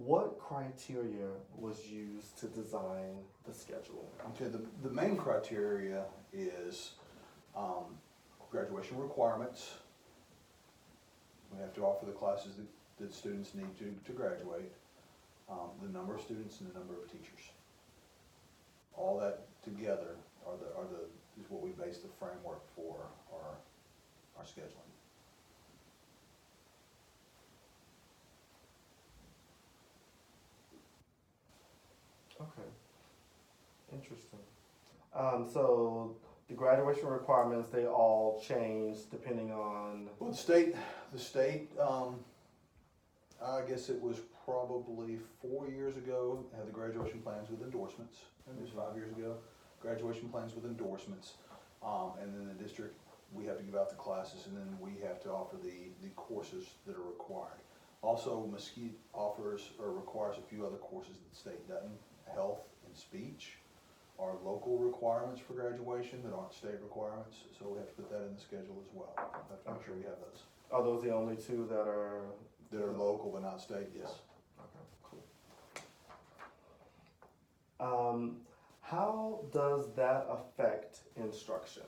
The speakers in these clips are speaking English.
What criteria was used to design the schedule? Okay, the main criteria is graduation requirements. We have to offer the classes that students need to graduate, the number of students and the number of teachers. All that together is what we base the framework for our scheduling. Okay, interesting. So the graduation requirements, they all change depending on, Well, the state, I guess it was probably 4 years ago, had the graduation plans with endorsements. Maybe it was 5 years ago, graduation plans with endorsements. And then the district, we have to give out the classes, and then we have to offer the courses that are required. Also, Mesquite offers or requires a few other courses that the state doesn't. Health and speech are local requirements for graduation that aren't state requirements, so we have to put that in the schedule as well. We have to make sure we have those. are those the only two that are? That are local but not state, yes. Okay, cool. How does that affect instruction?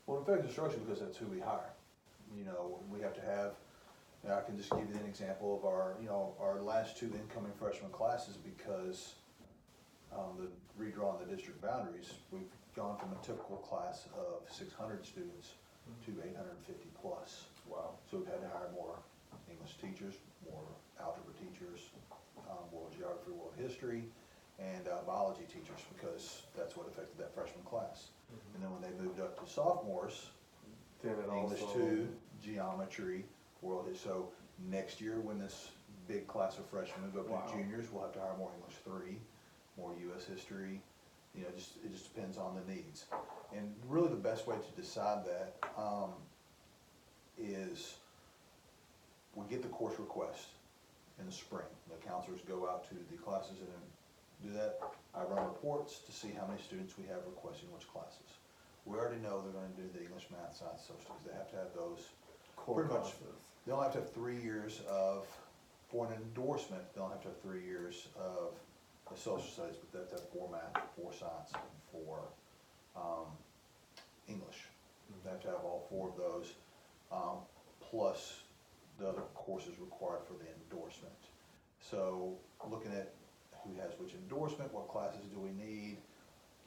Well, it affects instruction because that's who we hire. You know, we have to have, I can just give you an example of our last two incoming freshman classes because the redrawing the district boundaries, we've gone from a typical class of 600 students to 850 plus. Wow. So we've had to hire more English teachers, more algebra teachers, world geography, world history, and biology teachers because that's what affected that freshman class. And then when they moved up to sophomores, Then it English also, 2, geometry, world history. So next year when this big class of freshmen move up Wow. to juniors, we'll have to hire more English 3, more US history. You know, it just depends on the needs. And really the best way to decide that is we get the course request in the spring. The counselors go out to the classes and do that. I run reports to see how many students we have requesting which classes. We already know they're gonna do the English, math, science, social studies. They have to have those. core pretty much. classes. They don't have to have 3 years of, for an endorsement, they don't have to have 3 years of social studies, but they have to have 4 math, 4 science, and 4 English. They have to have all 4 of those, plus the other courses required for the endorsement. So looking at who has which endorsement, what classes do we need,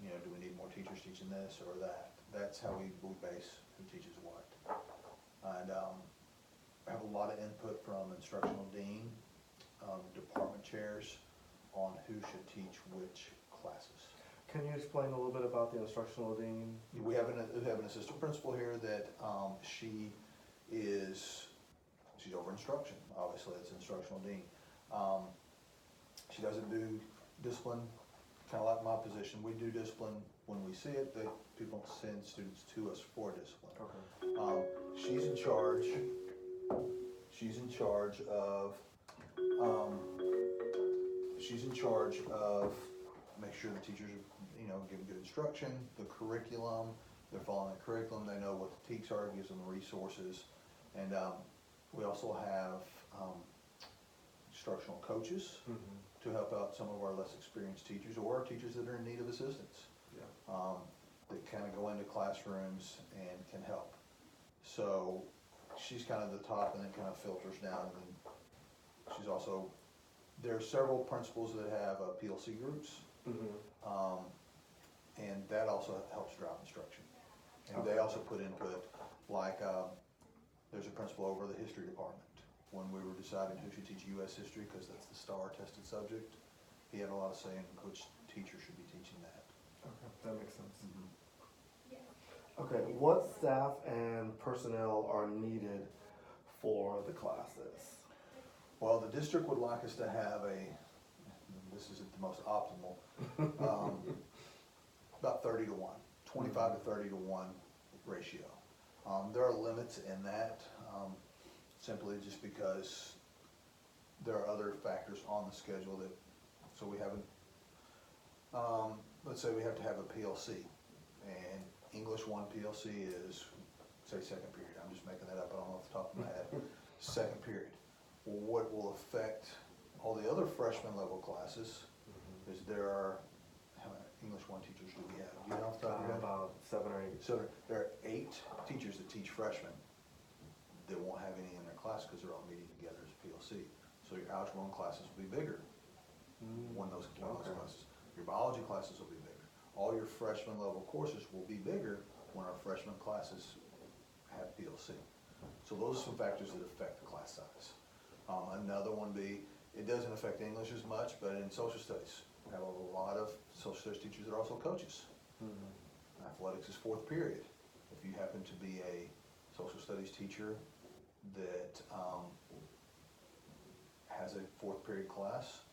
you know, do we need more teachers teaching this or that? That's how we base who teaches what. And I have a lot of input from instructional dean, department chairs on who should teach which classes. Can you explain a little bit about the instructional dean? We have an assistant principal here that she's over instruction, obviously, it's instructional dean. She doesn't do discipline, kind of like my position. We do discipline when we see it, but people send students to us for discipline. Okay. She's in charge of make sure the teachers are, you know, giving good instruction, the curriculum, they're following the curriculum, they know what the TEKS are, gives them the resources. And we also have instructional coaches to help out some of our less experienced teachers or our teachers that are in need of assistance. Yeah. That kind of go into classrooms and can help. So she's kind of the top and then kind of filters down. And then she's also, there are several principals that have PLC groups. And that also helps drive instruction. And they also put input, like there's a principal over the history department. When we were deciding who should teach US history, because that's the STAR tested subject, he had a lot of say in which teacher should be teaching that. Okay, that makes sense. Okay, what staff and personnel are needed for the classes? Well, the district would like us to have this isn't the most optimal, about 30 to 1, 25 to 30 to 1 ratio. There are limits in that, simply just because there are other factors on the schedule that, so we haven't, let's say we have to have a PLC, and English 1 PLC is, say, second period. I'm just making that up, I don't know off the top of my head. Second period. Well, what will affect all the other freshman level classes is there are, how many English 1 teachers do we have? Do you know off the top of your head? About 7 or 8. So there are 8 teachers that teach freshmen that won't have any in their class because they're all meeting together as PLC. So your Algebra 1 classes will be bigger when those Okay. classes. Your biology classes will be bigger. All your freshman level courses will be bigger when our freshman classes have PLC. So those are some factors that affect the class size. Another one be, it doesn't affect English as much, but in social studies, we have a lot of social studies teachers that are also coaches. Athletics is 4th period. If you happen to be a social studies teacher that has a 4th period class,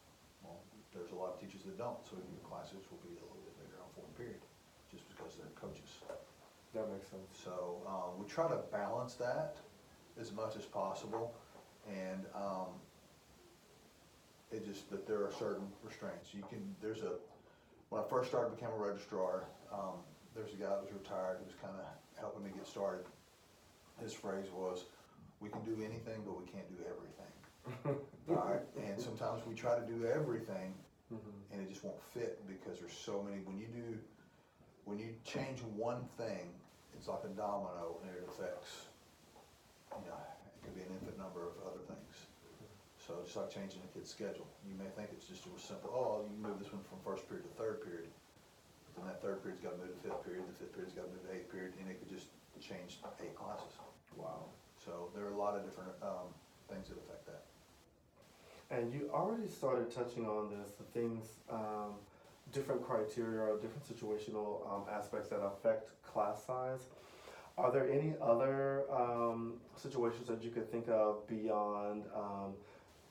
well, there's a lot of teachers that don't, so your classes will be a little bit bigger on 4th period, just because they're coaches. That makes sense. So we try to balance that as much as possible, and it just, but there are certain restraints. When I first started, became a registrar, there's a guy that was retired who was kind of helping me get started. His phrase was, "We can do anything, but we can't do everything." All right, and sometimes we try to do everything, and it just won't fit because there's so many. When you change one thing, it's like a domino, and it affects, it could be an infinite number of other things. So just like changing a kid's schedule, you may think it's just a simple, oh, you can move this one from 1st period to 3rd period, but then that 3rd period's got to move to 5th period, the 5th period's got to move to 8th period, and it could just change 8 classes. Wow. So there are a lot of different things that affect that. And you already started touching on this, the things, different criteria or different situational aspects that affect class size. Are there any other situations that you could think of beyond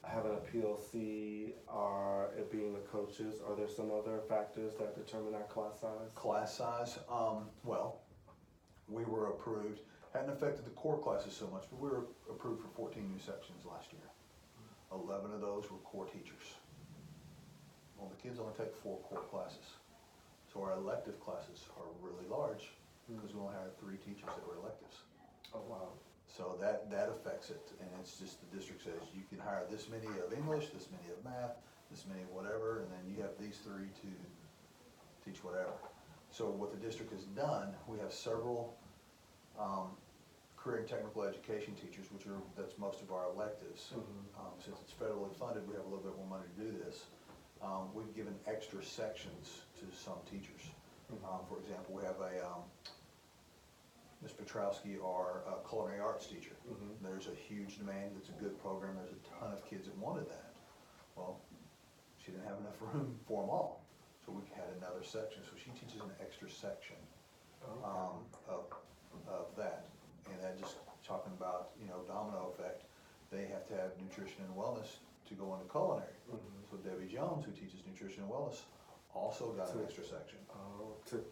having a PLC or it being the coaches? Are there some other factors that determine our class size? Class size, well, we were approved, hadn't affected the core classes so much, but we were approved for 14 new sections last year. 11 of those were core teachers. Well, the kids only take 4 core classes. So our elective classes are really large because we only hired 3 teachers that were electives. Oh, wow. So that affects it, and it's just the district says you can hire this many of English, this many of math, this many of whatever, and then you have these 3 to teach whatever. So what the district has done, we have several career and technical education teachers, that's most of our electives. Since it's federally funded, we have a little bit more money to do this. We've given extra sections to some teachers. For example, we have Ms. Petrowski, our culinary arts teacher. There's a huge demand, it's a good program, there's a ton of kids that wanted that. Well, she didn't have enough room for them all, so we had another section, so she teaches an extra section of that. And that just talking about, domino effect, they have to have nutrition and wellness to go into culinary. So Debbie Jones, who teaches nutrition and wellness, also got an extra section. To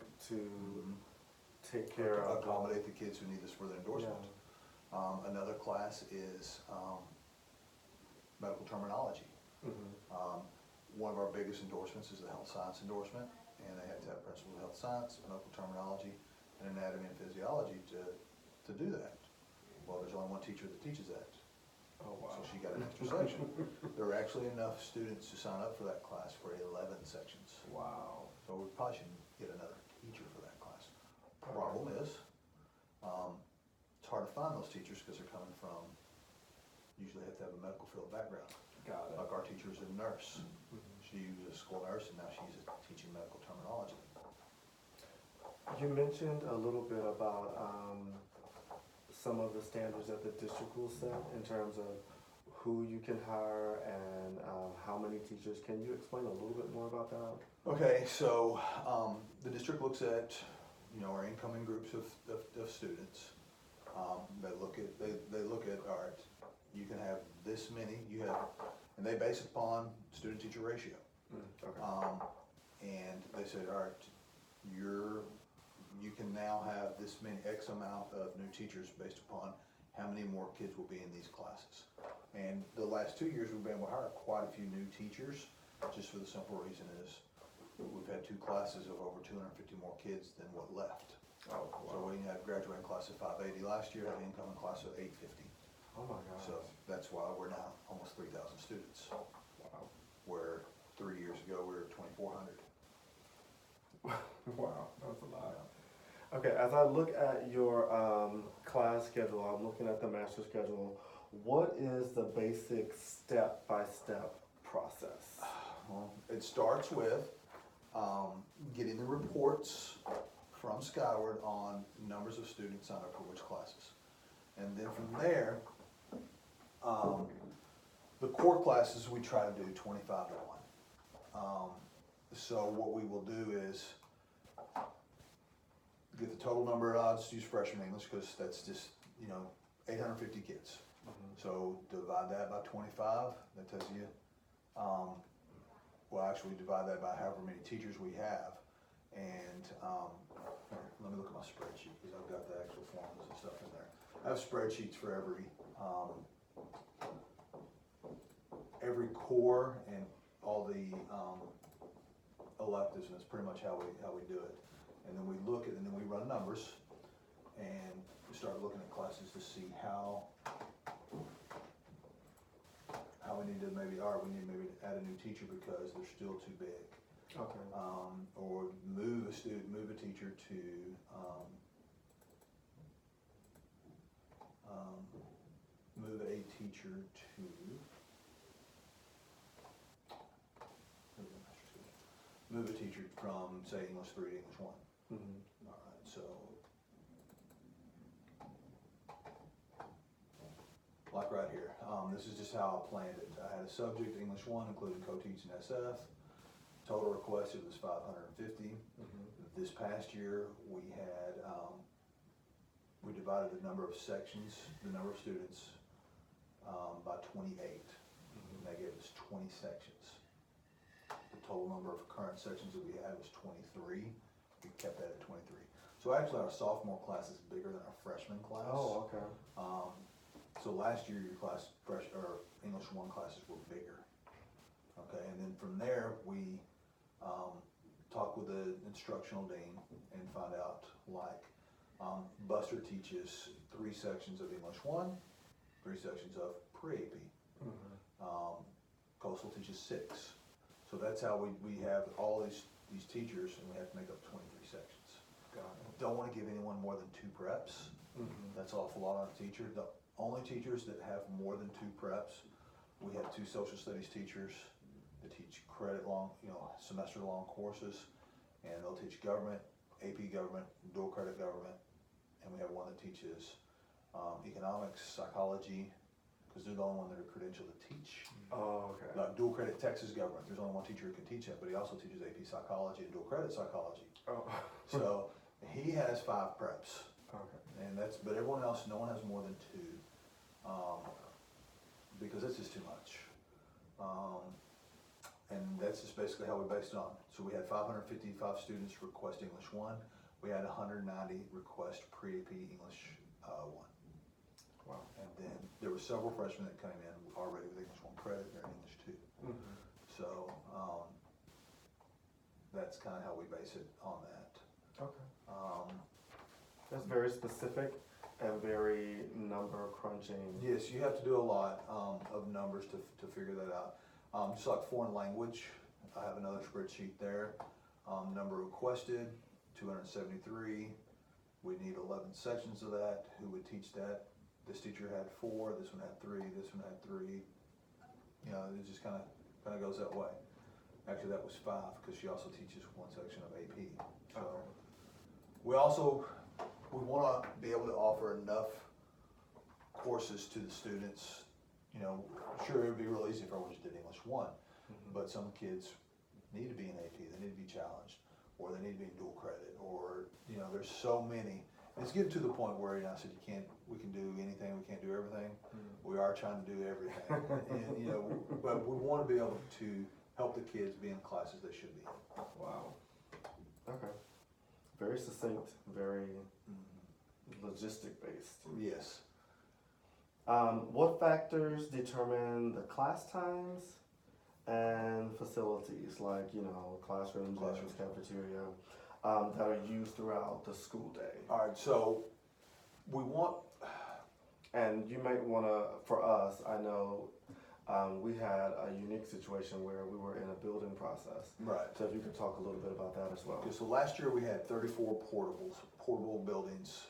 take care of, accommodate the kids who need this for their endorsement. Yeah. Another class is medical terminology. One of our biggest endorsements is the health science endorsement, and they have to have principles of health science, medical terminology, and anatomy and physiology to do that. Well, there's only one teacher that teaches that. Oh, wow. So she got an extra section. There are actually enough students to sign up for that class for 11 sections. Wow. So we probably should get another teacher for that class. Problem is, it's hard to find those teachers because they're coming from, usually have to have a medical field background. Got it. Like our teacher's a nurse. She was a school nurse and now she's teaching medical terminology. You mentioned a little bit about some of the standards that the district will set in terms of who you can hire and how many teachers. Can you explain a little bit more about that? Okay, so the district looks at, our incoming groups of students. They look at, all right, you can have this many, and they base it upon student-teacher ratio. Okay. And they said, all right, you can now have this many X amount of new teachers based upon how many more kids will be in these classes. And the last 2 years, we've been able to hire quite a few new teachers, just for the simple reason is we've had 2 classes of over 250 more kids than what left. Oh, So wow. we had graduating class of 580 last year, had an incoming class of 850. Oh my gosh. So that's why we're now almost 3,000 students. Wow. Wow, that's a lot. Okay, as I look at your class schedule, I'm looking at the master schedule. What is the basic step-by-step process? Well, it starts with getting the reports from Skyward on numbers of students signed up for which classes. And then from there, the core classes we try to do 25 to 1. So what we will do is get the total number, I'll just use freshman English because that's just, 850 kids. So divide that by 25, that tells you, well, actually divide that by however many teachers we have. And let me look at my spreadsheet because I've got the actual formulas and stuff in there. I have spreadsheets for every core and all the electives, and that's pretty much how we do it. And then we look at, and then we run numbers, and we start looking at classes to see how we need to maybe add a new teacher because they're still too big. Okay. Or move a teacher to, move a teacher from, say, English 3 to English 1. Mm-hmm. All right, so, like right here, this is just how I planned it. I had a subject, English 1, including co-teach and SF. Total requested was 550. This past year, we had, we divided the number of sections, the number of students, by 28. And that gave us 20 sections. The total number of current sections that we had was 23. We kept that at 23. So actually our sophomore class is bigger than our freshman class. Oh, okay. So last year your English 1 classes were bigger. Okay, and then from there we talk with the instructional dean and find out Buster teaches 3 sections of English 1, 3 sections of pre-AP. Coastal teaches 6. So that's how we have all these teachers, and we have to make up 23 sections. Got it. Don't want to give anyone more than 2 preps. That's an awful lot on a teacher. The only teachers that have more than 2 preps, we have 2 social studies teachers that teach semester long courses, and they'll teach government, AP government, dual credit government, and we have one that teaches economics, psychology, because they're the only one that are credentialed to teach. Oh, okay. Like dual credit Texas government, there's only one teacher who can teach that, but he also teaches AP psychology and dual credit psychology. Oh. So he has 5 preps. Okay. And but everyone else, no one has more than 2, because it's just too much. And that's just basically how we based it on. So we had 555 students request English 1. We had 190 request pre-AP English 1. Wow. And then there were several freshmen that came in already with English 1 credit, they're English 2. So that's kind of how we base it on that. Okay. That's very specific and very number crunching. Yes, you have to do a lot of numbers to figure that out. Just like foreign language, I have another spreadsheet there. Number requested, 273. We need 11 sections of that. Who would teach that? This teacher had 4, this one had 3, this one had 3. It just kind of goes that way. Actually, that was 5 because she also teaches 1 section of AP. So we want to be able to offer enough courses to the students. Sure, it would be real easy if everyone just did English 1, but some kids need to be in AP, they need to be challenged, or they need to be in dual credit, or, there's so many. It's getting to the point where, I said we can do anything, we can't do everything. We are trying to do everything. and but we want to be able to help the kids be in classes they should be in. Wow. Okay. Very succinct, very logistic based. Yes. What factors determine the class times and facilities, like, classrooms, cafeteria, that are used throughout the school day? All right, so we want, And you might want to, for us, I know we had a unique situation where we were in a building process. Right. So if you could talk a little bit about that as well. Okay, so last year we had 34 portable buildings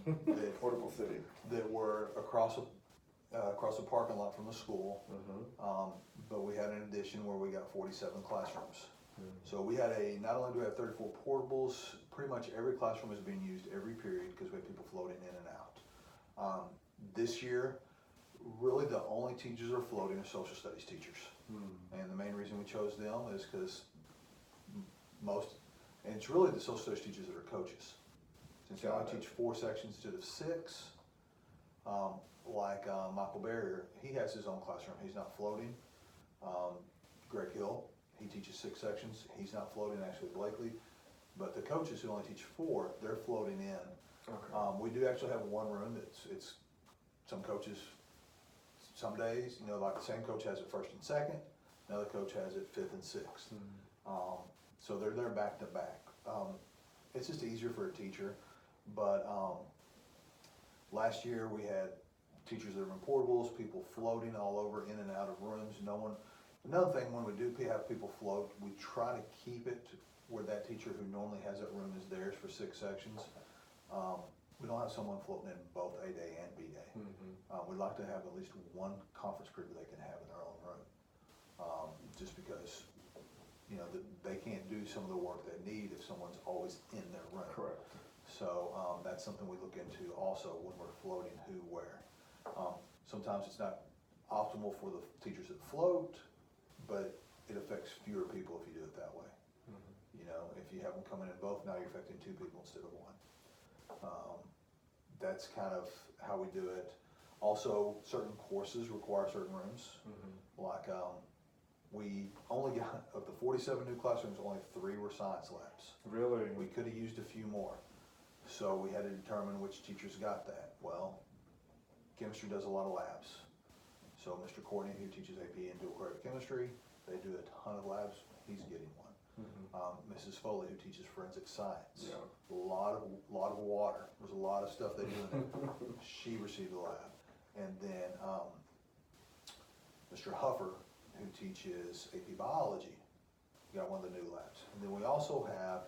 that, Portable city. that were across a parking lot from the school. Mm-hmm. But we had an addition where we got 47 classrooms. Mm-hmm. So we had not only do we have 34 portables, pretty much every classroom is being used every period because we have people floating in and out. This year, really the only teachers that are floating are social studies teachers. Mm-hmm. And the main reason we chose them is because and it's really the social studies teachers that are coaches. Since they only teach 4 sections instead of 6, Michael Barrier, he has his own classroom, he's not floating. Greg Hill, he teaches 6 sections, he's not floating, actually Blakely. But the coaches who only teach 4, they're floating in. Okay. We do actually have one room it's some coaches, some days, like the same coach has it 1st and 2nd, another coach has it 5th and 6th. Mm-hmm. So they're back to back. It's just easier for a teacher, but last year we had teachers that were in portables, people floating all over in and out of rooms. Another thing, when we do have people float, we try to keep it where that teacher who normally has that room is theirs for 6 sections. We don't have someone floating in both A day and B day. Mm-hmm. We'd like to have at least one conference period they can have in their own room, just because they can't do some of the work they need if someone's always in their room. Correct. So that's something we look into also when we're floating who where. Sometimes it's not optimal for the teachers that float, but it affects fewer people if you do it that way. Mm-hmm. If you have them coming in both, now you're affecting 2 people instead of 1. That's kind of how we do it. Also, certain courses require certain rooms. Mm-hmm. Like we only got, of the 47 new classrooms, only 3 were science labs. Really? We could have used a few more. So we had to determine which teachers got that. Well, chemistry does a lot of labs. So Mr. Courtney, who teaches AP and dual credit chemistry, they do a ton of labs, he's getting one. Mm-hmm. Mrs. Foley, who teaches forensic science, Yeah. a lot of water. There's a lot of stuff they do in there. She received a lab. And then Mr. Huffer, who teaches AP biology, got one of the new labs. And then we also have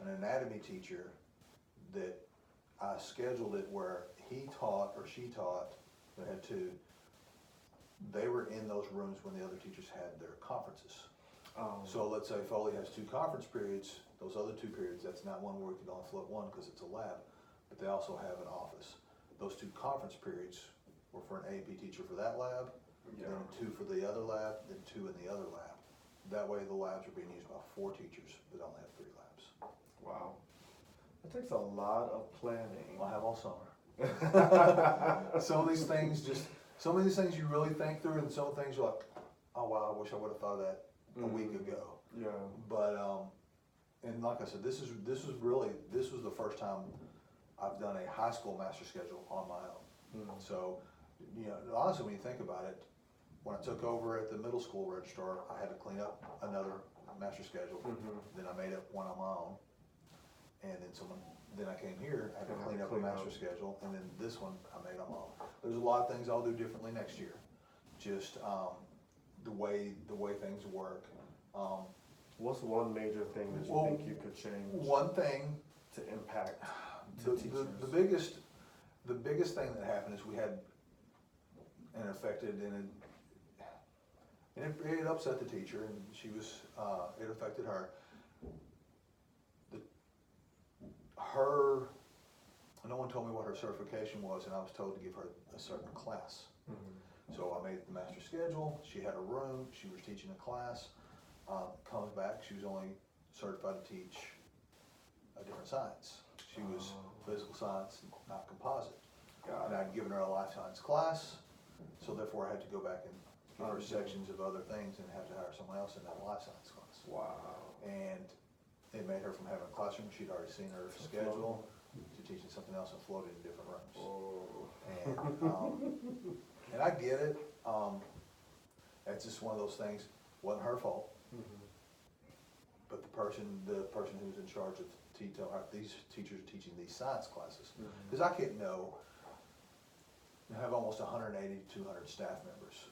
an anatomy teacher that I scheduled it where he taught or she taught, they had 2. They were in those rooms when the other teachers had their conferences. So let's say Foley has 2 conference periods, those other 2 periods, that's not one where we can only float 1 because it's a lab, but they also have an office. Those 2 conference periods were for an AP teacher for that lab, Yeah. then 2 for the other lab, then 2 in the other lab. That way the labs are being used by 4 teachers that only have 3 labs. Wow. It takes a lot of planning. I have all summer. Some of these things you really think through, and some things you're like, oh wow, I wish I would have thought of that a week ago. Yeah. But and like I said, this was the first time I've done a high school master schedule on my own. Mm-hmm. So, honestly, when you think about it, when I took over at the middle school registrar, I had to clean up another master schedule. Mm-hmm. Then I made up one on my own, and then I came here, I had to clean up a master schedule, and then this one I made on my own. There's a lot of things I'll do differently next year, just the way things work. What's one major thing that you think you could change One thing to impact to teachers? the biggest thing that happened is we had and it upset the teacher, and she was it affected her. No one told me what her certification was, and I was told to give her a certain class. Mm-hmm. So I made the master schedule, she had a room, she was teaching a class, comes back, she was only certified to teach a different science. She was physical science, not composite. And I'd given her a life science class, so therefore I had to go back and give her sections of other things and have to hire someone else in that life science class. Wow. And it made her from having a classroom, she'd already seen her schedule, to teaching something else and floating in different rooms. And I get it. It's just one of those things. Wasn't her fault, but the person who's in charge of these teachers teaching these science classes, because I can't know. I have almost 180 to 200 staff members.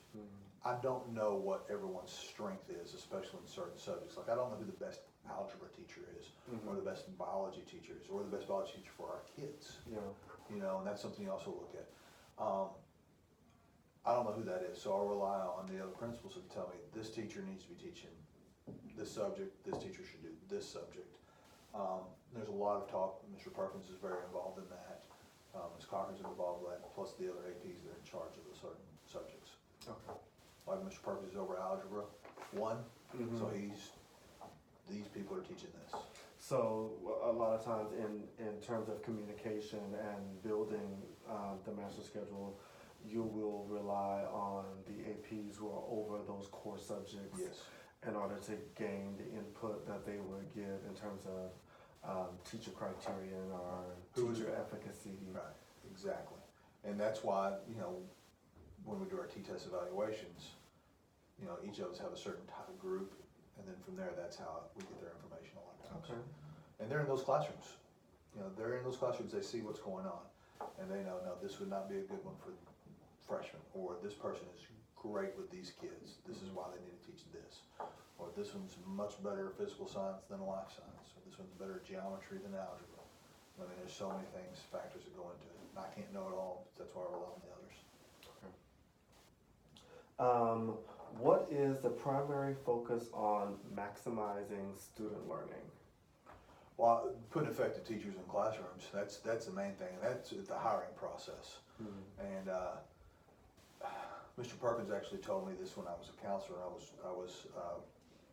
I don't know what everyone's strength is, especially in certain subjects. Like, I don't know who the best algebra teacher is, or the best biology teacher is, or the best biology teacher for our kids. Yeah. You know, and that's something you also look at. I don't know who that is, so I'll rely on the other principals who tell me this teacher needs to be teaching this subject, this teacher should do this subject. There's a lot of talk, Mr. Perkins is very involved in that, Ms. Cochran's involved in that, plus the other APs that are in charge of the certain subjects. Okay. Like Mr. Perkins is over Algebra 1, so these people are teaching this. So a lot of times in terms of communication and building the master schedule, you will rely on the APs who are over those core subjects Yes. in order to gain the input that they would give in terms of teacher criterion or teacher efficacy. Right, exactly. And that's why, you know, when we do our T-test evaluations, you know, each of us have a certain type of group, and then from there, that's how we get their information a lot of times. Okay. And they're in those classrooms. You know, they're in those classrooms, they see what's going on, and they know, no, this would not be a good one for freshmen, or this person is great with these kids, this is why they need to teach this. Or this one's much better at physical science than life science, or this one's better at geometry than algebra. I mean, there's so many things, factors that go into it. And I can't know it all, but that's why I rely on the others. What is the primary focus on maximizing student learning? Well, putting effective teachers in classrooms, that's the main thing, and that's the hiring process. And Mr. Perkins actually told me this when I was a counselor, and I was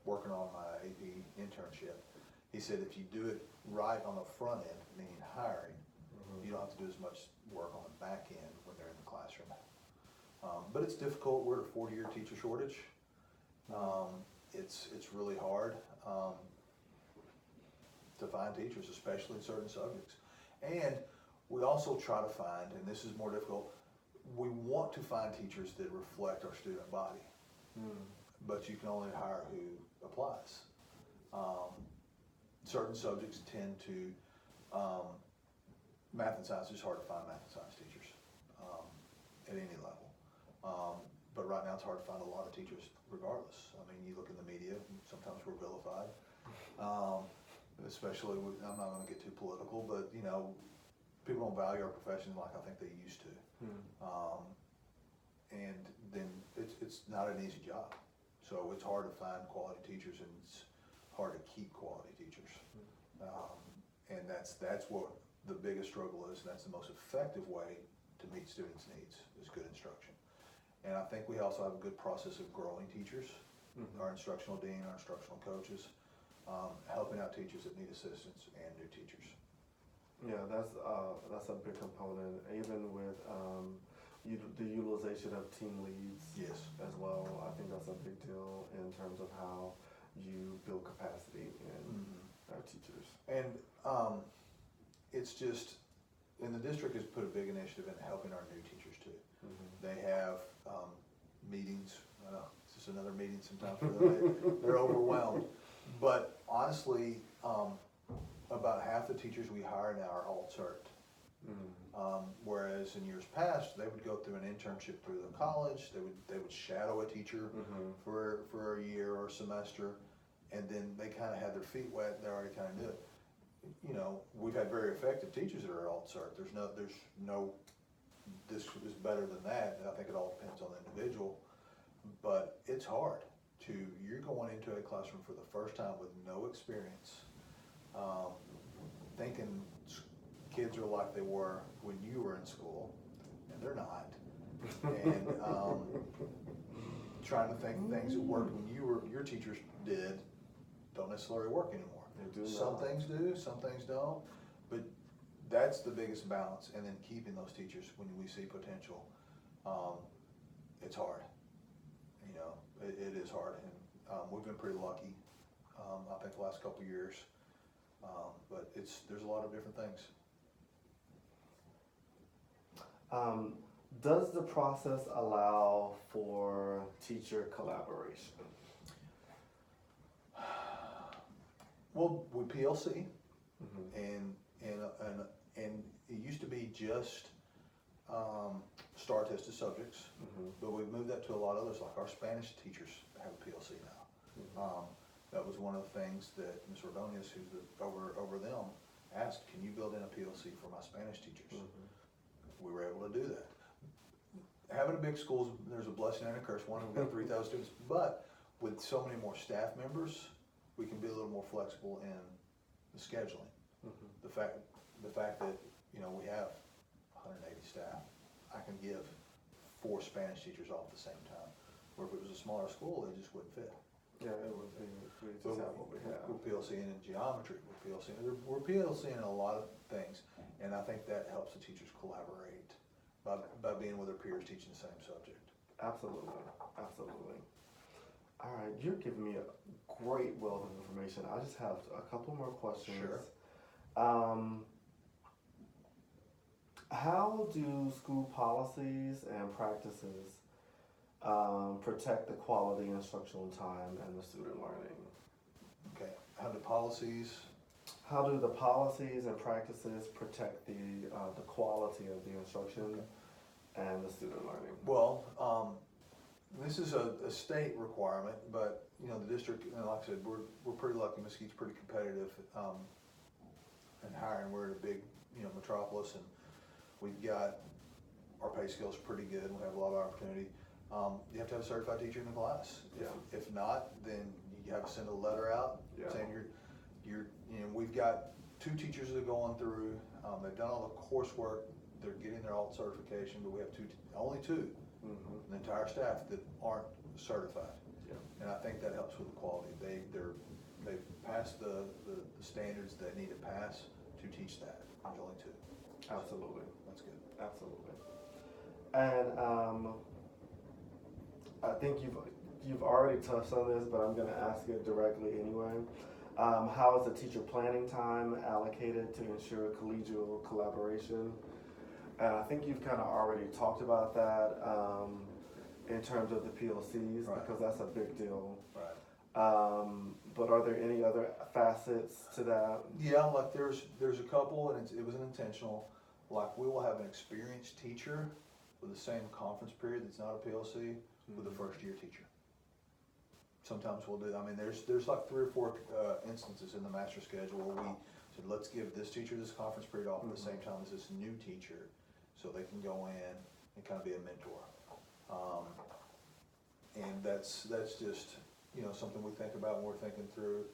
working on my AP internship. He said if you do it right on the front end, meaning hiring, you don't have to do as much work on the back end when they're in the classroom. But it's difficult. We're at a 40-year teacher shortage. It's really hard to find teachers, especially in certain subjects. And we also try to find, and this is more difficult, we want to find teachers that reflect our student body. But you can only hire who applies. Certain subjects tend to, math and science is hard to find math and science teachers at any level. But right now it's hard to find a lot of teachers regardless. I mean, you look in the media, sometimes we're vilified. Especially, I'm not gonna get too political, but you know, people don't value our profession like I think they used to. And then it's not an easy job. So it's hard to find quality teachers, and it's hard to keep quality teachers. And that's what the biggest struggle is, and that's the most effective way to meet students' needs, is good instruction. And I think we also have a good process of growing teachers, our instructional dean, our instructional coaches, helping out teachers that need assistance and new teachers. Yeah, that's a big component, even with the utilization of team leads. Yes. As well. I think that's a big deal in terms of how you build capacity in our teachers. And it's just, and the district has put a big initiative in helping our new teachers too. They have meetings, it's just another meeting sometimes for them. They're overwhelmed. But honestly, about half the teachers we hire now are alt-cert. Whereas in years past, they would go through an internship through the college, they would shadow a teacher for a year or a semester, and then they kind of had their feet wet, they already kind of knew it. You know, we've had very effective teachers that are alt-cert. There's no, this is better than that, and I think it all depends on the individual. But it's hard you're going into a classroom for the first time with no experience, thinking kids are like they were when you were in school, and they're not. And trying to think things that worked when your teachers did don't necessarily work anymore. They do Some not. things do, some things don't, but that's the biggest balance. And then keeping those teachers when we see potential, it's hard. You know, it is hard, and we've been pretty lucky. I think the last couple of years, but there's a lot of different things. Does the process allow for teacher collaboration? Well, with PLC, and it used to be just STAR tested subjects, Mhm. but we've moved that to a lot of others, like our Spanish teachers have a PLC now. That was one of the things that Ms. Ordonez, who's over them, asked, can you build in a PLC for my Spanish teachers? Mhm. We were able to do that. Having a big school, there's a blessing and a curse. One, we've got 3,000 students, but with so many more staff members, we can be a little more flexible in the scheduling. Mhm. The fact that, we have 180 staff, I can give 4 Spanish teachers off at the same time. Where if it was a smaller school, they just wouldn't fit. Yeah, it would be, we But just have what we have. We're PLCing in geometry, we're PLCing in a lot of things, and I think that helps the teachers collaborate by being with their peers teaching the same subject. Absolutely, absolutely. All right, you're giving me a great wealth of information. I just have a couple more questions. Sure. How do school policies and practices protect the quality instructional time and the student learning? Okay, how the policies, How do the policies and practices protect the quality of the instruction and the student learning? well, this is a state requirement, but, the district, like I said, we're pretty lucky, Mesquite's pretty competitive, in hiring. We're in a big, metropolis, and we've got, our pay scale's pretty good, we have a lot of opportunity. You have to have a certified teacher in the class. Yeah. If not, then you have to send a letter out Yeah. saying we've got 2 teachers that are going through, they've done all the coursework, they're getting their alt certification, but we have only 2 Mhm. in the entire staff that aren't certified. Yeah. And I think that helps with the quality. They've passed the standards they need to pass to teach that. There's only 2. Absolutely. That's good. Absolutely. And I think you've already touched on this, but I'm going to ask it directly anyway. How is the teacher planning time allocated to ensure collegial collaboration? And I think you've kind of already talked about that in terms of the PLCs, Right. because that's a big deal. Right. But are there any other facets to that? Yeah, like there's a couple, and it was an intentional. Like we will have an experienced teacher with the same conference period that's not a PLC with a first year teacher. Sometimes we'll do. I mean, there's like 3 or 4 instances in the master schedule where we said, let's give this teacher this conference period off at the same time as this new teacher, so they can go in and kind of be a mentor. And that's just something we think about when we're thinking through.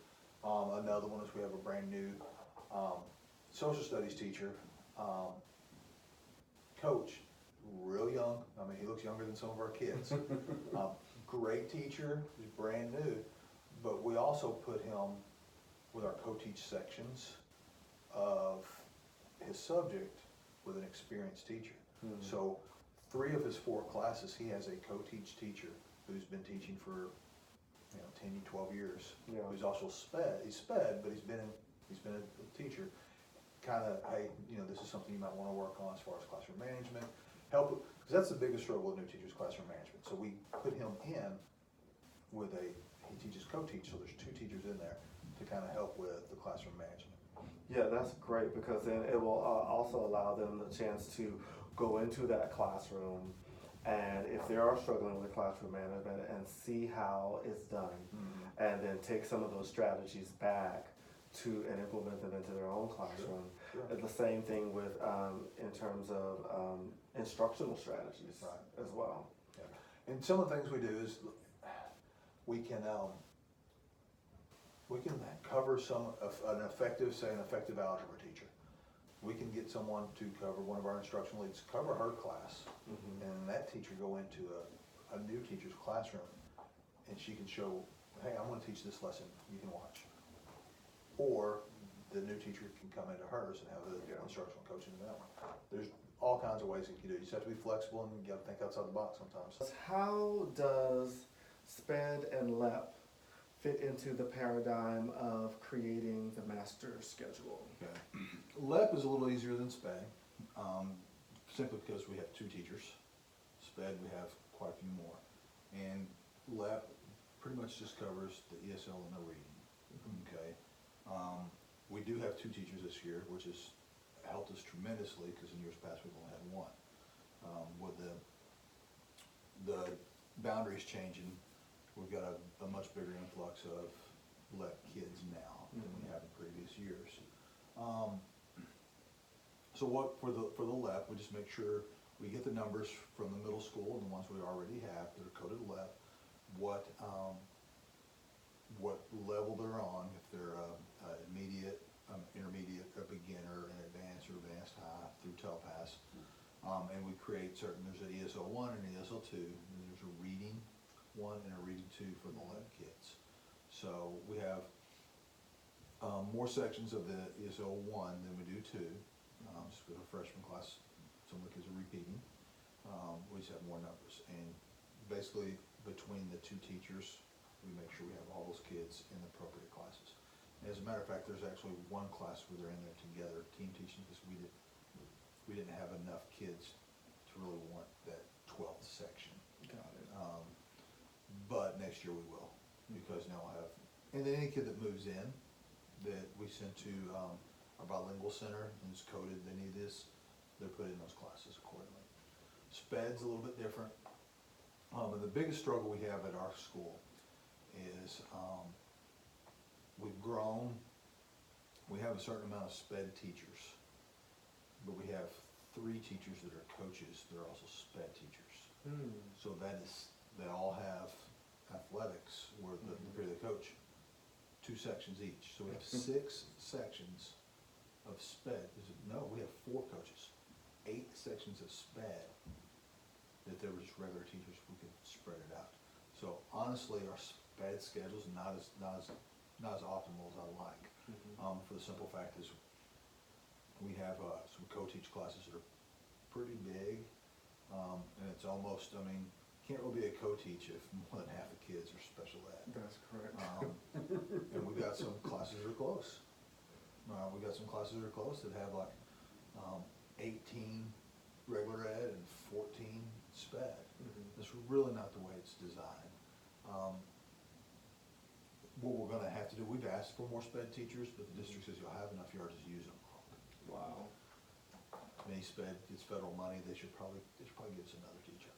Another one is we have a brand new social studies teacher, coach, real young. I mean, he looks younger than some of our kids. Great teacher, he's brand new, but we also put him with our co-teach sections of his subject with an experienced teacher. So 3 of his 4 classes, he has a co-teach teacher who's been teaching for 10, 12 years. Yeah. Who's also sped. He's sped, but he's been a teacher. Kind of, hey, this is something you might want to work on as far as classroom management. Help, because that's the biggest struggle with new teachers, classroom management. So we put him in with he teaches co-teach, so there's 2 teachers in there to kind of help with the classroom management. Yeah, that's great, because then it will also allow them the chance to go into that classroom, and if they are struggling with classroom management, and see how it's done, and then take some of those strategies back and implement them into their own classroom. Sure. And the same thing with in terms of instructional strategies Right. as well. Yeah. And some of the things we do is we can cover an effective algebra teacher. We can get someone to cover, one of our instructional leads, cover her class, and that teacher go into a new teacher's classroom, and she can show, hey, I'm going to teach this lesson, you can watch. Or the new teacher can come into hers and have the instructional coaching in that one. There's all kinds of ways you can do it. You just have to be flexible, and you got to think outside the box sometimes. How does SPED and LEP fit into the paradigm of creating the master schedule? Okay. LEP is a little easier than SPED, simply because we have 2 teachers. SPED, we have quite a few more. And LEP pretty much just covers the ESL and the reading. Okay. We do have 2 teachers this year, which has helped us tremendously, because in years past we've only had 1. With the boundaries changing, we've got a much bigger influx of LEP kids now than we have in previous years. So what, for the LEP, we just make sure we get the numbers from the middle school and the ones we already have that are coded LEP, what level they're on, if they're immediate, intermediate, a beginner, an advanced or advanced high through TELPAS. And we create certain, there's an ESL 1 and an ESL 2, and there's a reading 1 and a reading 2 for the LEP kids. So we have more sections of the ESL 1 than we do 2. Just with a freshman class, some of the kids are repeating. We just have more numbers. And basically, between the two teachers, we make sure we have all those kids in the appropriate classes. And as a matter of fact, there's actually one class where they're in there together, team teaching, because we didn't have enough kids to really warrant that 12th section. Got it. But next year we will, because now we'll have, and then any kid that moves in, that we send to our bilingual center and is coded, they need this, they're put in those classes accordingly. SPED's a little bit different. And the biggest struggle we have at our school is we've grown, we have a certain amount of SPED teachers, but we have 3 teachers that are coaches that are also SPED teachers. So that is, they all have athletics where the period they coach, 2 sections each. So we have 6 sections of SPED. No, we have 4 coaches, 8 sections of SPED. If there were just regular teachers, we could spread it out. So honestly, our SPED schedule is not as optimal as I like. For the simple fact is, we have some co-teach classes that are pretty big, and it's almost, I mean, can't really be a co-teach if more than half the kids are special ed. That's correct. And we've got some classes that are close. We've got some classes that are close that have like 18 regular ed and 14 SPED. That's really not the way it's designed. What we're gonna have to do, we've asked for more SPED teachers, but the district says you'll have enough, you are just use them. Wow. Any SPED, it's federal money, they should probably give us another teacher.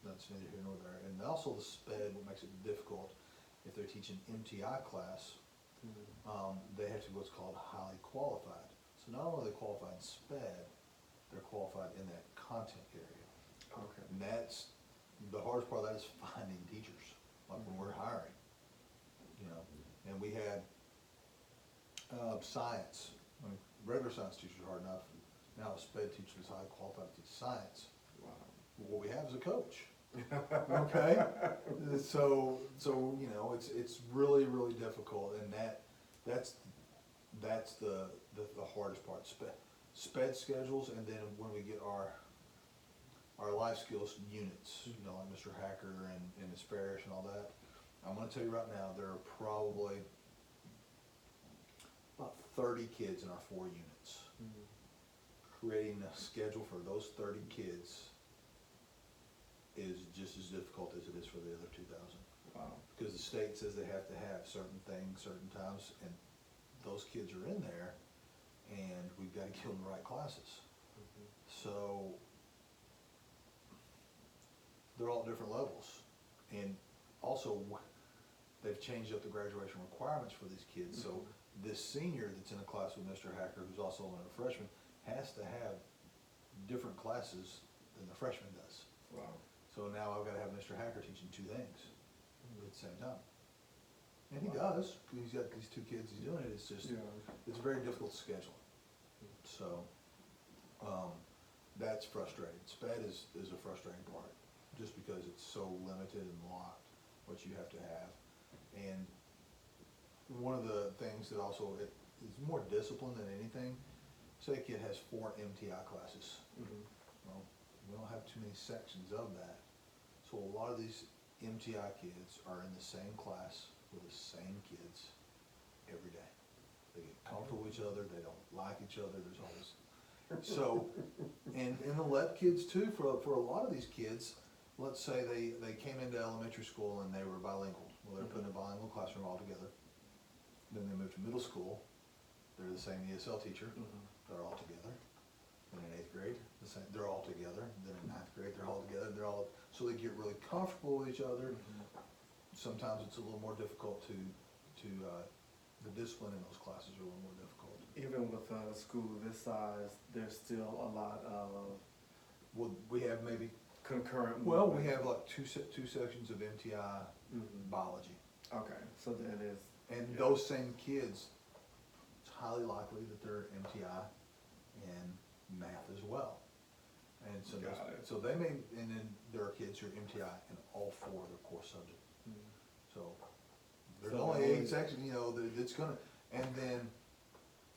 That's neither here nor there. And also the SPED, what makes it difficult, if they're teaching MTI class, they have to be what's called highly qualified. So not only are they qualified in SPED, they're qualified in that content area. Okay. And that's, the hardest part of that is finding teachers, like when we're hiring, you know. And we had science, I mean, regular science teachers are hard enough. Now a SPED teacher is highly qualified to teach science. Wow. What we have is a coach. Okay? So, you know, it's really, really difficult, and that's the hardest part. SPED schedules, and then when we get our life skills units, you know, like Mr. Hacker and Ms. Parrish and all that, I'm gonna tell you right now, there are probably about 30 kids in our 4 units. Creating a schedule for those 30 kids is just as difficult as it is for the other 2,000. Wow. Because the state says they have to have certain things, certain times, and those kids are in there, and we've got to give them the right classes. So they're all at different levels, and also they've changed up the graduation requirements for these kids. So this senior that's in a class with Mr. Hacker, who's also a freshman, has to have different classes than the freshman does. Wow. So now I've got to have Mr. Hacker teaching 2 things at the same time. And he does, because he's got these 2 kids he's doing it. It's just, it's very difficult to schedule. So, that's frustrating. SPED is a frustrating part, just because it's so limited and locked, what you have to have. And one of the things that also, it is more discipline than anything. Say a kid has 4 MTI classes. Well, we don't have too many sections of that. So a lot of these MTI kids are in the same class with the same kids every day. They get comfortable with each other, they don't like each other, there's always, so, and the LEP kids too, for a lot of these kids, let's say they came into elementary school and they were bilingual. Well, they're put in a bilingual classroom all together. Then they moved to middle school, they're the same ESL teacher, they're all together. then in 8th grade, they're all together, then in 9th grade, they're all together, so they get really comfortable with each other. Sometimes it's a little more difficult the discipline in those classes are a little more difficult. Even with a school this size, there's still a lot of Well, we have maybe, concurrent. well, we movement. have like two sections of MTI biology. Okay, so then it's, And Yeah. those same kids, it's highly likely that they're MTI in math as well. And so, Got it. so they may, and then there are kids who are MTI in all 4 of their core subjects. So there's So only only- 8 sections, you know, that it's gonna, and then,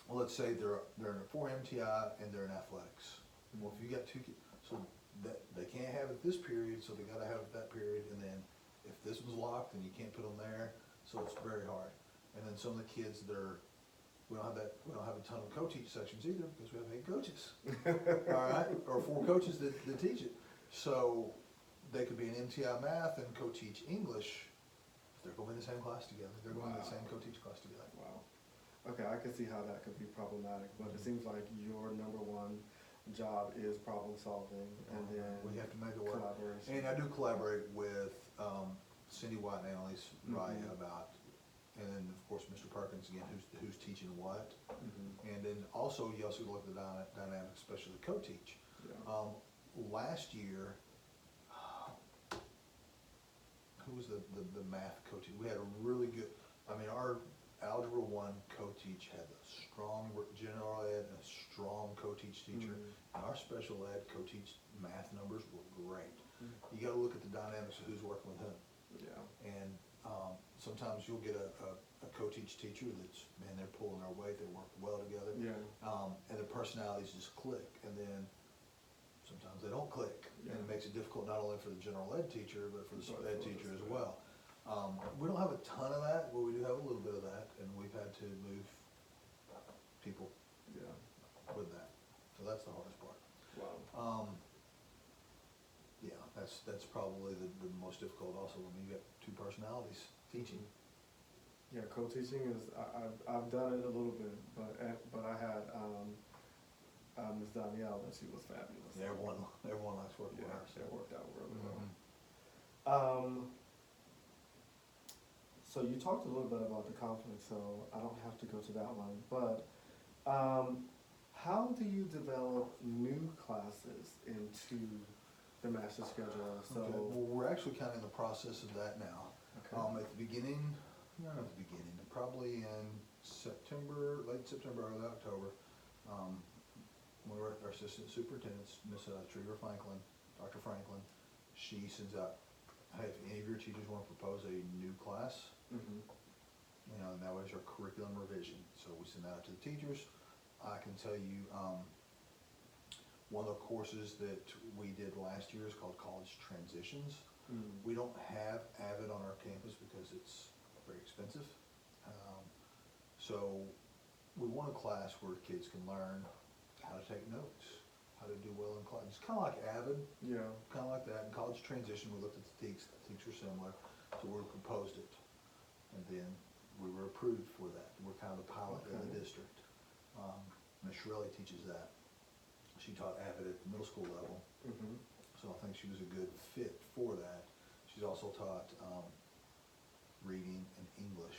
well, let's say they're in a 4 MTI and they're in athletics. Well, if you got 2 kids, so that, they can't have it this period, so they gotta have it that period, and then if this one's locked, then you can't put them there, so it's very hard. And then some of the kids, we don't have a ton of co-teach sections either, because we have 8 coaches. All right, or 4 coaches that teach it. So they could be in MTI math and co-teach English. They're going in the same class together. They're going in the Wow. same co-teach class together. wow. Okay, I can see how that could be problematic, but it seems like your number one job is problem solving and then We have to make it work. collaboration. And I do collaborate with Cindy White and Annalise Raya about, and then of course Mr. Perkins again, who's teaching what. And then also you also look at the dynamics, especially the co-teach. Yeah. Last year, who was the math coach? We had a really good, I mean, our Algebra 1 co-teach had a strong general ed and a strong co-teach teacher. And our special ed co-teach math numbers were great. You gotta look at the dynamics of who's working with whom. Yeah. And sometimes you'll get a co-teach teacher that's, man, they're pulling their weight, they work well together. Yeah. And their personalities just click, and then sometimes they don't click. And it Yeah. makes it difficult not only for the general ed teacher, but for the But ed for teacher the as sped. well. We don't have a ton of that, but we do have a little bit of that, and we've had to move people Yeah. with that. So that's the hardest part. Wow. Yeah, that's probably the most difficult also, when you got 2 personalities teaching. Yeah, co-teaching is, I've done it a little bit, but I had, Ms. Danielle, and she was fabulous. Yeah, everyone likes working with Yeah, her. it worked out really Mhm. well. So you talked a little bit about the conflict, so I don't have to go to that one, but, how do you develop new classes into the master schedule? So, Okay, well, we're actually kind of in the process of that now. okay. At the beginning, not at the beginning, probably in September, late September, early October, we were our assistant superintendent, Miss Treva Franklin, Dr. Franklin, she sends out, hey, if any of your teachers want to propose a new class, Mhm. you know, and that was our curriculum revision. So we send that out to the teachers. I can tell you, one of the courses that we did last year is called College Transitions. We don't have Avid on our campus because it's very expensive. So we want a class where kids can learn how to take notes, how to do well in class. It's kind of like Avid, Yeah. kind of like that. In College Transition, we looked at the teaks were similar, so we proposed it. And then we were approved for that. We're kind of the pilot in Okay. the district. Ms. Shirley teaches that. She taught Avid at the middle school level, Mhm. so I think she was a good fit for that. She's also taught reading and English.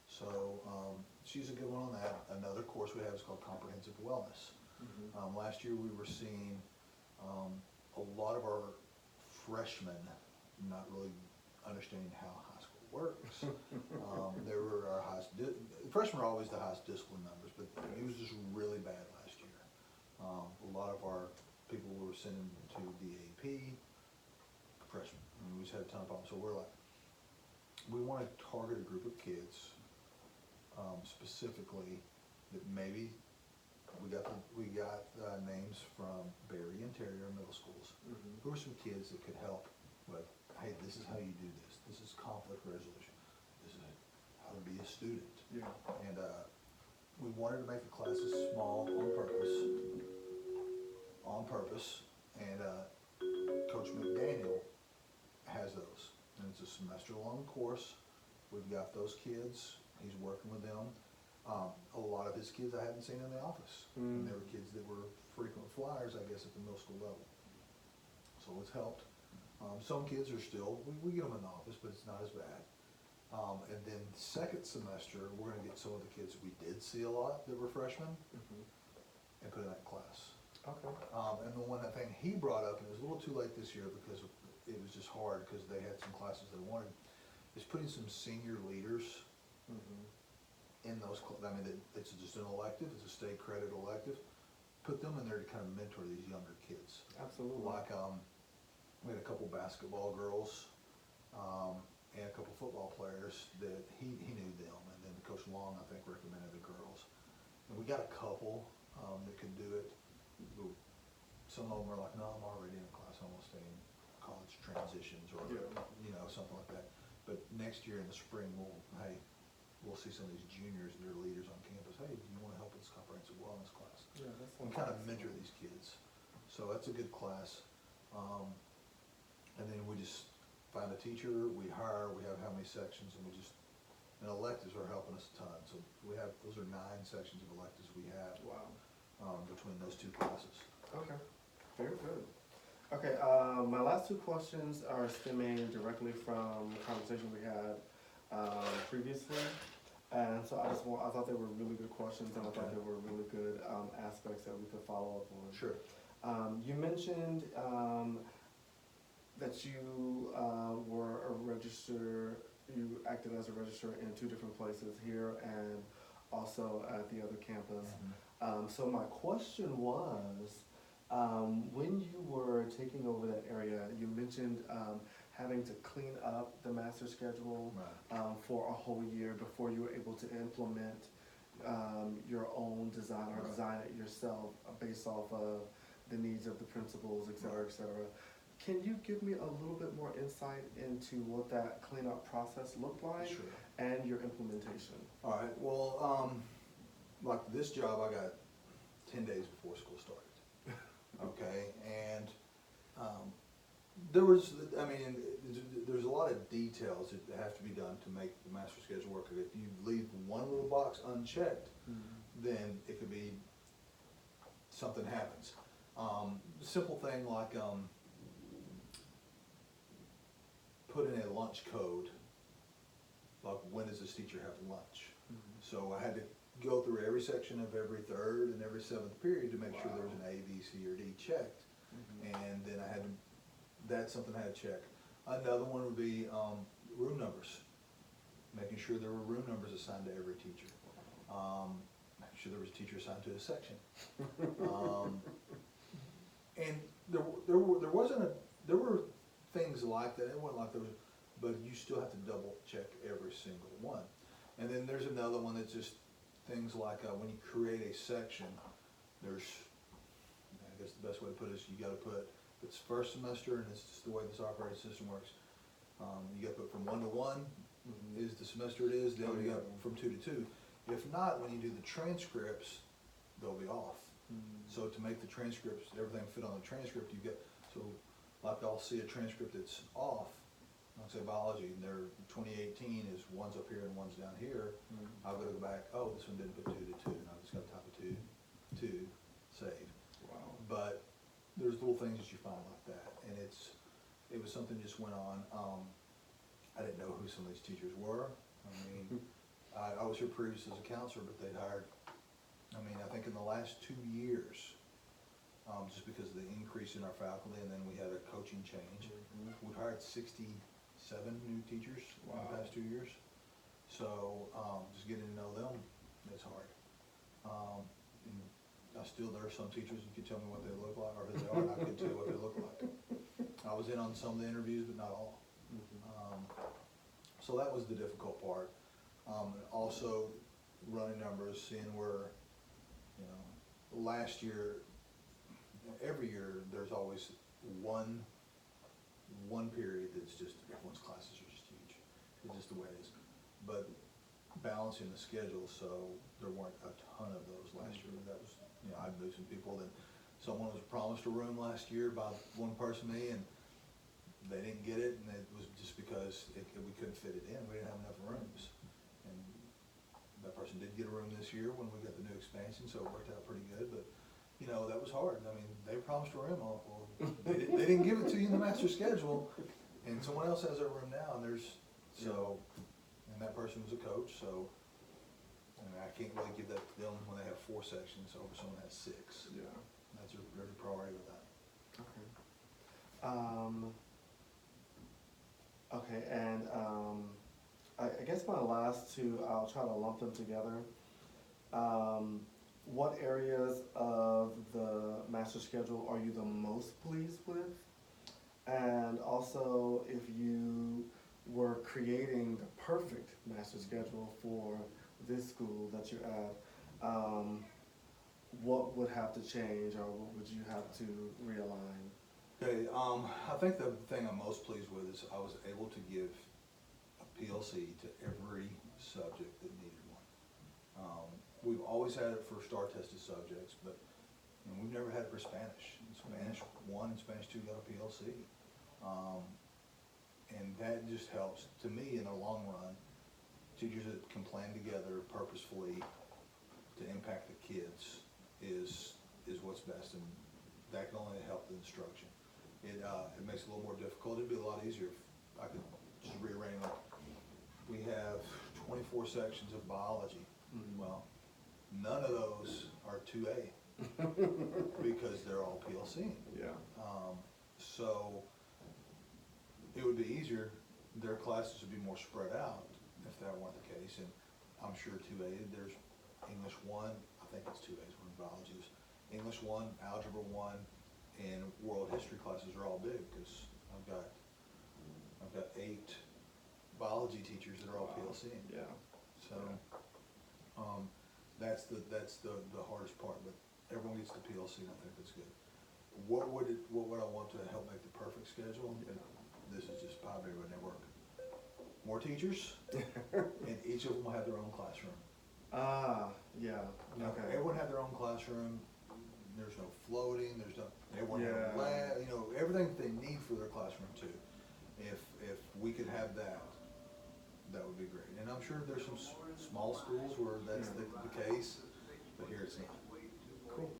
So she's a good one on that. Another course we have is called Comprehensive Wellness. Mhm. Last year we were seeing a lot of our freshmen not really understanding how high school works. They were our freshmen are always the highest discipline numbers, but it was just really bad last year. A lot of our people we were sending to the AP, freshmen. I mean, we just had a ton of problems. So we're like, we want to target a group of kids specifically that maybe we got names from Berry and Terrier middle schools. Mhm. Who are some kids that could help with, hey, this is how you do this. This is conflict resolution. This is how to be a student. Yeah. And we wanted to make the classes small on purpose. And Coach McDaniel has those. And it's a semester-long course. We've got those kids. He's working with them. A lot of his kids I hadn't seen in the office. And they were kids that were frequent flyers, I guess, at the middle school level. So it's helped. Some kids are still, we get them in the office, but it's not as bad. And then second semester, we're gonna get some of the kids we did see a lot that were freshmen and put in that class. Okay. And the one thing he brought up, and it was a little too late this year because it was just hard because they had some classes they wanted, is putting some senior leaders in those, I mean, it's just an elective, it's a state credit elective. Put them in there to kind of mentor these younger kids. Absolutely. Like, we had a couple basketball girls, and a couple football players that he knew them, and then Coach Long, I think, recommended the girls. And we got a couple, that could do it. But some of them were like, no, I'm already in a class, I want to stay in college transitions or, you know, something like that. But next year in the spring, we'll see some of these juniors that are leaders on campus. Hey, do you want to help with this comprehensive wellness class? Yeah, that's And kind of mentor these kids. So that's a good class. And then we just find a teacher, we hire, we have how many sections, and and electives are helping us a ton. So those are 9 sections of electives we have. Wow. Between those 2 classes. Okay, very good. Okay, my last 2 questions are stemming directly from the conversation we had previously. And so I thought they were really good questions, and I thought they were really good aspects that we could follow up on. Sure. You mentioned that you were a registrar, you acted as a registrar in 2 different places, here and also at the other campus. So my question was, when you were taking over that area, you mentioned having to clean up the master schedule for a whole year before you were able to implement your own design or design it yourself based off of the needs of the principals, et cetera, et cetera. Can you give me a little bit more insight into what that cleanup process looked like? Sure. And your implementation? All right, well, like this job I got 10 days before school started. Okay, and there's a lot of details that have to be done to make the master schedule work. If you leave one little box unchecked, then it could be something happens. Simple thing like put in a lunch code, like when does this teacher have lunch? So I had to go through every section of every 3rd and every 7th period to make sure there was an A, B, C, or D checked. And then that's something I had to check. Another one would be room numbers, making sure there were room numbers assigned to every teacher. Making sure there was a teacher assigned to a section. And there were things like that. It wasn't like there was, but you still have to double check every single one. And then there's another one that's just things like when you create a section, there's, I guess the best way to put it is you gotta put, if it's first semester and it's just the way this operating system works, you gotta put from 1 to 1 is the semester it is, then you got from 2 to 2. If not, when you do the transcripts, they'll be off. So to make the transcripts, everything fit on the transcript, you get, so like I'll see a transcript that's off, like say biology, and their 2018 is one's up here and one's down here. I've got to go back, oh, this one didn't put 2 to 2, and I just got to type a 2, save. Wow. But there's little things that you find like that, and it was something that just went on. I didn't know who some of these teachers were. I mean, I was here previously as a counselor, but they'd hired, I think in the last 2 years, just because of the increase in our faculty, and then we had a coaching change. We've hired 67 new teachers in the past 2 years. So just getting to know them, it's hard. And there are some teachers you could tell me what they look like, or who they are, and I could tell you what they look like. I was in on some of the interviews, but not all. So that was the difficult part. Also, running numbers, seeing where, last year, every year, there's always one period that's just, everyone's classes are just huge. It's just the way it is. But balancing the schedule, so there weren't a ton of those last year. That was, I knew some people that, someone was promised a room last year by one person, me, and they didn't get it, and it was just because we couldn't fit it in. We didn't have enough rooms. And that person did get a room this year when we got the new expansion, so it worked out pretty good, but, you know, that was hard. I mean, they promised a room, well, they didn't give it to you in the master schedule, and someone else has that room now, and and that person was a coach, so, and I can't really give that to them when they have 4 sections over someone that has 6. Yeah. That's their priority with that. Okay. Okay, and I guess my last two, I'll try to lump them together. What areas of the master schedule are you the most pleased with? And also, if you were creating the perfect master schedule for this school that you're at, what would have to change, or what would you have to realign? Okay, I think the thing I'm most pleased with is I was able to give a PLC to every subject that needed one. We've always had it for STAR tested subjects, but we've never had it for Spanish. Spanish 1 and Spanish 2 got a PLC. And that just helps, to me, in the long run, teachers that can plan together purposefully to impact the kids is what's best, and that can only help the instruction. It makes it a little more difficult. It'd be a lot easier if I could just rearrange it. We have 24 sections of biology. Mm-hmm. Well, none of those are 2A because they're all PLC. Yeah. So it would be easier, their classes would be more spread out if that weren't the case. And I'm sure 2A, there's English 1, I think it's 2A is when biology is. English 1, Algebra 1, and World History classes are all big because I've got 8 biology teachers that are all PLC. Yeah. So, that's the hardest part, but everyone gets the PLC, and I think that's good. What would I want to help make the perfect schedule? Yeah. This is just Pi Beta Network. More teachers, and each of them will have their own classroom. Yeah, okay. Everyone have their own classroom. There's no floating. Everyone have a lab. You know, everything they need for their classroom too. If we could have that, that would be great. And I'm sure there's some small schools where that's the case, but here it's not. Cool.